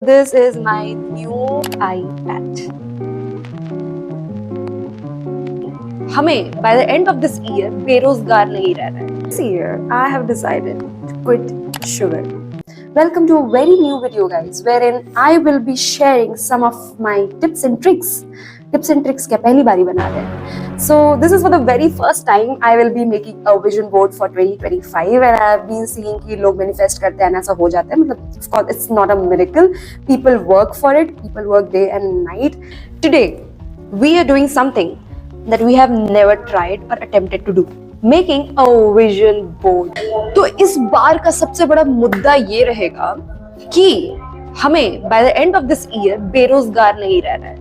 This is my new iPad. हमें by the end of this year बेरोजगार नहीं रहना है. This year I have decided to quit sugar. Welcome to a very new video, guys, wherein I will be sharing some of my tips and tricks. Tips and tricks क्या पहली बारी बना रहे हैं. So this is for the very first time I will be making a vision board for 2025, and I have been seeing कि लोग manifest करते हैं ऐसा हो जाता है. मतलब of course it's not a miracle. People work for it. People work day and night. Today we are doing something that we have never tried or attempted to do. Making a vision board. तो इस बार का सबसे बड़ा मुद्दा ये रहेगा कि हमें by the end of this year बेरोजगार नहीं रहना है,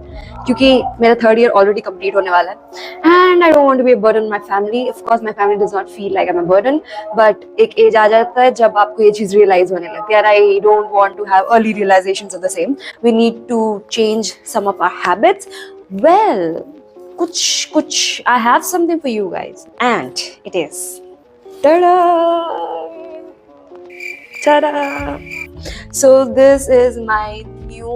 क्योंकि मेरा थर्ड ईयर ऑलरेडी कंप्लीट होने वाला है and I don't want to be a burden on my family. Of course my family does not feel like I am a burden, but एक एज आ जाता है जब आपको ये चीज रियलाइज होने लगती है. I don't want to have early realisations of the same. We need to change some of our habits. Well, कुछ I have something for you guys, and it is ta-da! Ta-da! So this is my new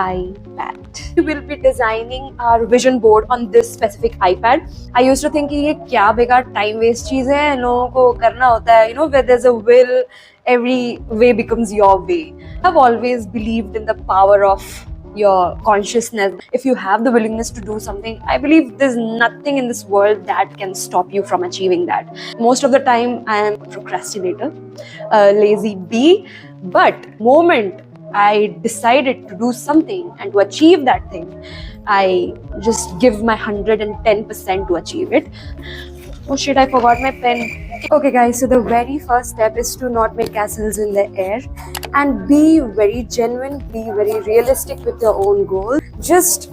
iPad. We will be designing our vision board on this specific iPad. I used to think कि ये क्या बेकार time waste चीज़ है, लोगों को करना होता है, you know, where there's a will, every way becomes your way. I've always believed in the power of your consciousness. If you have the willingness to do something, I believe there's nothing in this world that can stop you from achieving that. Most of the time I am a procrastinator, a lazy bee, but moment I decided to do something and to achieve that thing, I just give my 110% to achieve it. Oh shit, I forgot my pen. Okay guys, so the very first step is to not make castles in the air and be very genuine, be very realistic with your own goals. Just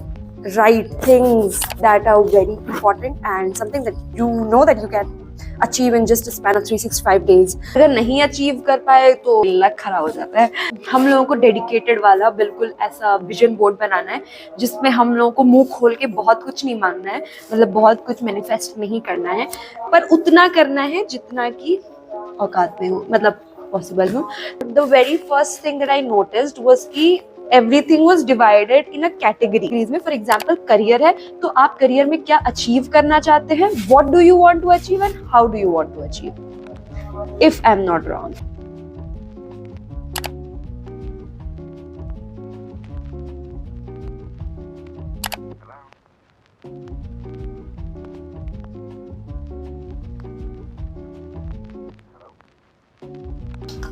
write things that are very important and something that you know that you can achieve in just a span of 365 days. अगर नहीं achieve कर पाए तो luck खराब हो जाता है. हम लोगों को डेडिकेटेड वाला बिल्कुल ऐसा विजन बोर्ड बनाना है जिसमें हम लोगों को मुंह खोल के बहुत कुछ नहीं मांगना है, मतलब बहुत कुछ मैनिफेस्ट नहीं करना है, पर उतना करना है जितना कि औकात में हो, मतलब पॉसिबल हो. The very first thing that I noticed was कि everything was divided in a categories में. फॉर एग्जांपल करियर है तो आप करियर में क्या अचीव करना चाहते हैं, what do you want to achieve and how do you want to achieve, if I am not wrong.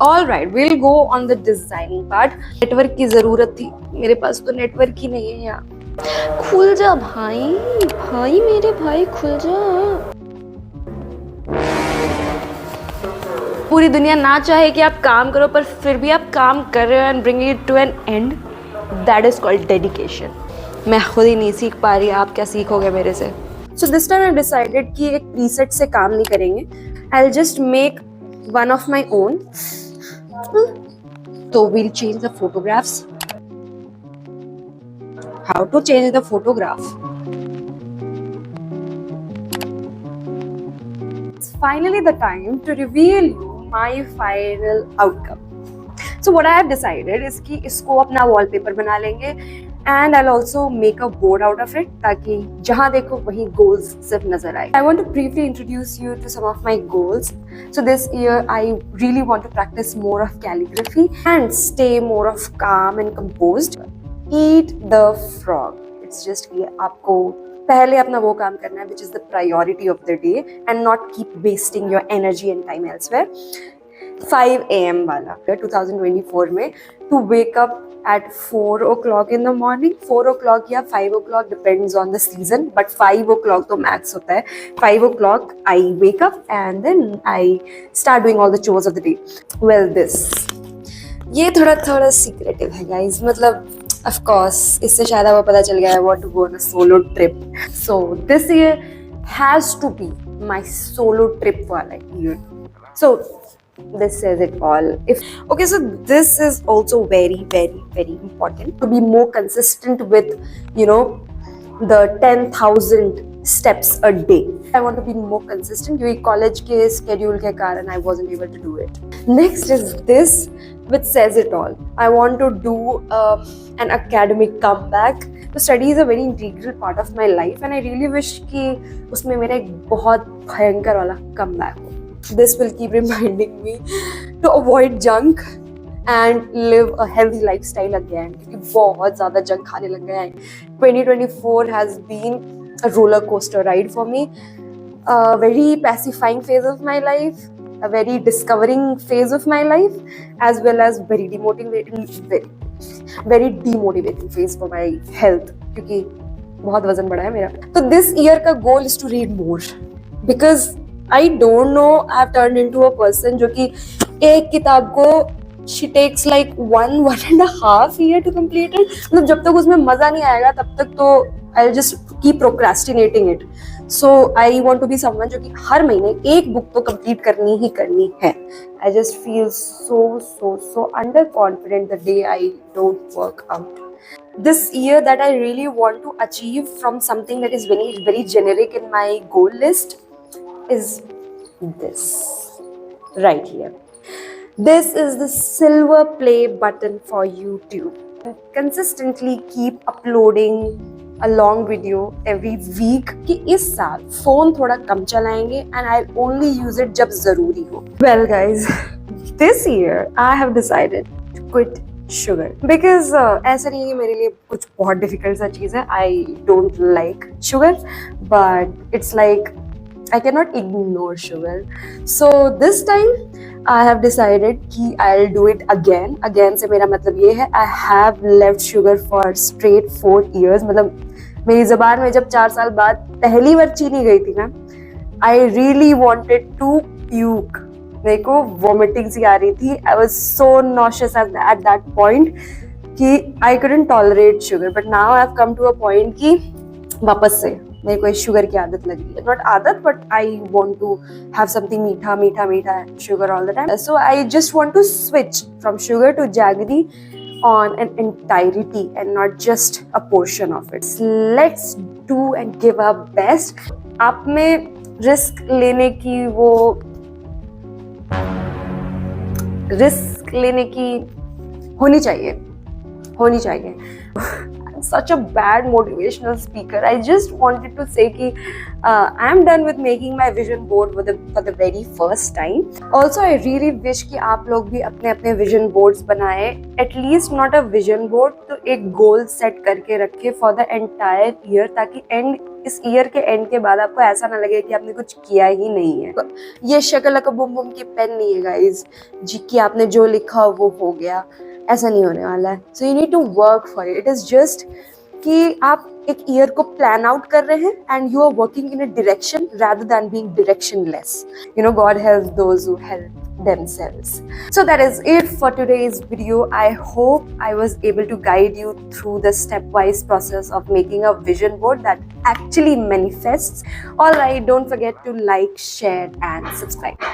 All right, we'll go on the designing part. Network की जरूरत थी, मेरे पास तो नेटवर्क ही नहीं है यार. खुल जा भाई, भाई मेरे भाई खुल जा. पूरी दुनिया ना चाहे कि आप काम करो, पर फिर भी आप काम कर रहे हो and bring it to an end. That is called dedication. मैं खुद ही नहीं सीख पा रही, आप क्या सीखोगे मेरे से. So this time I decided कि एक प्रीसेट से काम नहीं करेंगे. I will just make one of my own. So we'll change the photographs. How to change the photograph? It's finally the time to reveal you my final outcome. So what I have decided is कि इसको अपना wallpaper बना लेंगे and I'll also make a board out of it ताकि जहाँ देखो वहीं goals सिर्फ नजर आए. I want to briefly introduce you to some of my goals. So this year I really want to practice more of calligraphy and stay more of calm and composed. Eat the frog. It's just कि आपको पहले अपना वो काम करना है which is the priority of the day and not keep wasting your energy and time elsewhere. 5 AM वाला 2024 में to wake up at 4 o'clock in the morning. 4 o'clock या 5 o'clock depends on the season, but 5 o'clock तो max होता है. 5 o'clock I wake up and then I start doing all the chores of the day. Well, this ये थोड़ा secretive है guys. मतलब of course इससे शायद आपको पता चल गया I want to go on a solo trip. So this year has to be my solo trip वाला year. So this says it all. Okay, so this is also very important to be more consistent with, you know, the 10,000 steps a day. I want to be more consistent क्योंकि college के schedule के कारण I wasn't able to do it. Next is this, which says it all. I want to do an academic comeback. So study is a very integral part of my life and I really wish कि उसमें मेरा एक बहुत भयंकर वाला comeback हो. This will keep reminding me to avoid junk and live a healthy lifestyle again क्योंकि बहुत ज़्यादा जंक खाने लग गया है. 2024 has been a roller coaster ride for me, a very pacifying phase of my life, a very discovering phase of my life, as well as very demotivating phase for my health क्योंकि बहुत वजन बढ़ा है मेरा. तो this year का goal is to read more because I don't know, I have turned into a person जो कि एक किताब को she takes like 1.5 year to complete it. मतलब जब तक उसमें मजा नहीं आएगा तब तक तो I'll just keep procrastinating it. So I want to be someone जो कि हर महीने एक बुक तो complete करनी ही करनी है. I just feel so underconfident the day I don't work out. This year that I really want to achieve from something that is very generic in my goal list is this right here. This is the silver play button for YouTube. Consistently keep uploading a long video every week कि इस साल phone थोड़ा कम चलाएंगे and I'll only use it जब जरूरी हो. Well guys, this year I have decided to quit sugar because ऐसा नहीं है मेरे लिए कुछ बहुत difficult सा चीज़ है. I don't like sugar but it's like I cannot ignore sugar. So this time I have decided कि I'll do it again. Again से मेरा मतलब ये है I have left sugar for straight 4 years. मतलब मेरी ज़बान में जब 4 साल बाद पहली बार चीनी गई थी ना, I really wanted to puke. मेरे को vomiting सी आ रही थी. I was so nauseous at that point कि I couldn't tolerate sugar. But now I have come to a point कि वापस से मेरे को शुगर की आदत लगी है. नॉट आदत but I want to have something मीठा sugar all the time. So I just want to switch from sugar to jaggery on an entirety and not just a portion of it. Let's do and give our best. आप में risk लेने की होनी चाहिए. Such a bad motivational speaker. I just wanted to say कि I'm done with making my vision board for the very first time. Also, I really wish कि आप लोग भी अपने vision boards बनाए. At least not a vision board, तो एक goal set करके रखे for the entire year ताकि इस ईयर के एंड के बाद आपको ऐसा ना लगे कि आपने कुछ किया ही नहीं है. ये शकलका बुम बुम की पेन नहीं है गाइज जी कि आपने जो लिखा वो हो गया. ऐसा नहीं होने वाला है. So you need to work for it. It is just कि आप एक ईयर को प्लान आउट कर रहे हैं and you are working in a direction rather than being directionless. You know, God helps those who help themselves. So that is it for today's video. I hope I was able to guide you through the stepwise process of making a vision board that actually manifests. All right, don't forget to like, share and subscribe.